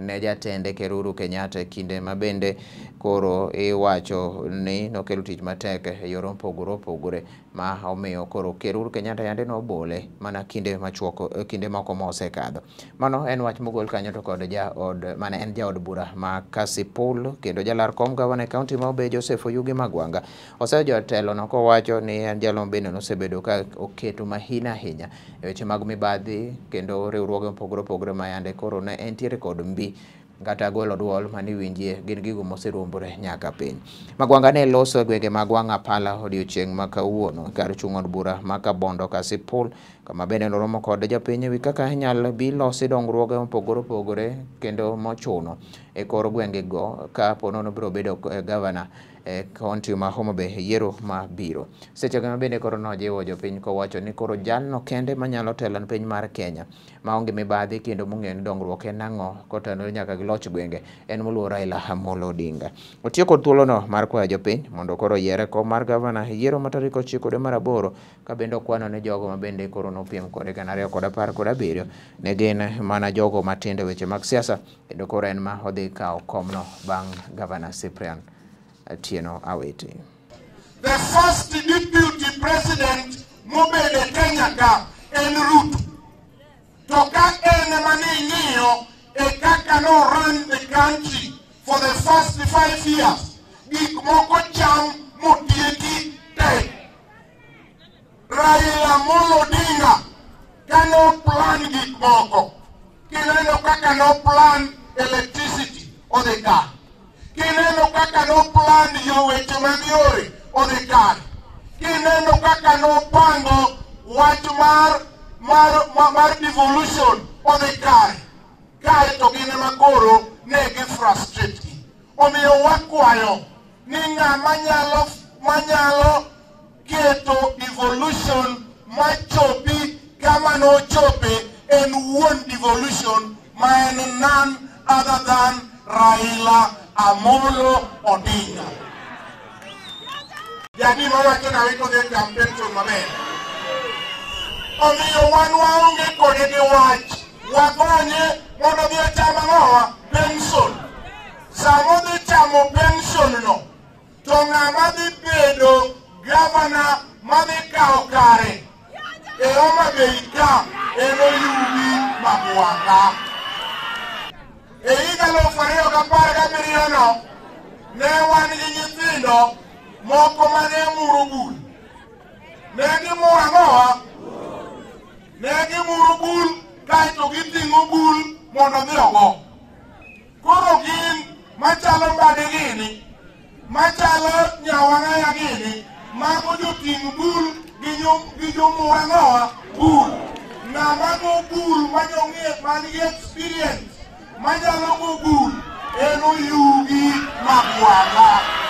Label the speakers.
Speaker 1: ne jatende Ker Uhuru Kenyatta kinde mabende koro iwacho ni nokelo tich matek e yor opogore opogore ma omiyo koro Ker Uhuru Kenyatta yande nobole mana kinde moko mosekadho. Mano en wach mogol kanyo to kod jaod mane en jaod bura ma Kasipul kendo jalar kom gavana e kaunti ma Homabay Joseph Oyugi Magwanga osejo telo no kowacho ni en jalo bende nosebedo ka oketo mahina ahinya e weche mag mibadhi kendo riwruoge opogore opogore ma yande koro ne entiere kod mbi kata golo duol mani winjie gin gigo moserumbore nyaka piny. Magwanga ne loso gwenge mag Wangapala odiochieng' ma kawuono kar chung' od bura ma Kabondo Kasipul kama bende noromo kod japiny ewi kaka inyalo bi losi dongruoge opogore opogore kendo mochuno e kor gwenge go ka ponono biro bedo gavana e kaunti ma Homabay yiero ma biro. Seche ma bende koro nojiwo jopiny kowacho ni koro jalno kende manyalo telo piny mar Kenya maonge mibadhi kendo mong'eyo ni dongruok en ang'o kotenore nyaka gi loch gwenge en moluor Raila Amolo Odinga. Otiyo kod thuolono mar kwayo jopiny mondo koro yiere kom mar gavana yiero ma tarik 9 dwe mar 8 ka bende okwano ne jogo ma bende koro nopiem kode ka 2017 ne gin mana jogo matindo weche mag siasa kendo koro en ma odhi kawo komno bang' gavana Cyprian Atieno Awiti.
Speaker 2: The first deputy president mobede Kenya ka en Ruto. To ka en maning'iyo e kaka no run the country for the first 5 years, gik moko cham motieki te. Raila Amolo Odinga kano plan gik moko. Kineno kaka no plan electricity o the car. Kineno kaka no plan yo weche mag yore o the car. Kineno kaka no pango wach mar devolution o the car. Kae to gine makoro ne gi frustrate gi. Omiyo wakwayo ni ng'ama manyalo keto devolution machopi kama no chope en wuon devolution ma en none other than Raila Amolo Odinga. Jadi mawacho na wito de campaign to maber. Omiyo wan waonge kode gi wach. Wagonye mondo dhi chama ng'owa pension. Samo dhi chamo pension no. To ng'ama dhi bedo gavana madhi kawo kare e Homabay ka en Oyugi Magwanga. E higa 2017 no ne wan gi nyithindo moko mane muro bul. Ne gimuro ang'owa? Ne gimuro bul kaeto giting'o bul mondo dhi ogo. Koro gin machalo mbade gini, machalo nyawang'aya gini, mago joting' bul gi jomuro ang'owa bul. Ng'ama go bul manyong'e man gi experience manyalo go bul en Oyugi Magwanga.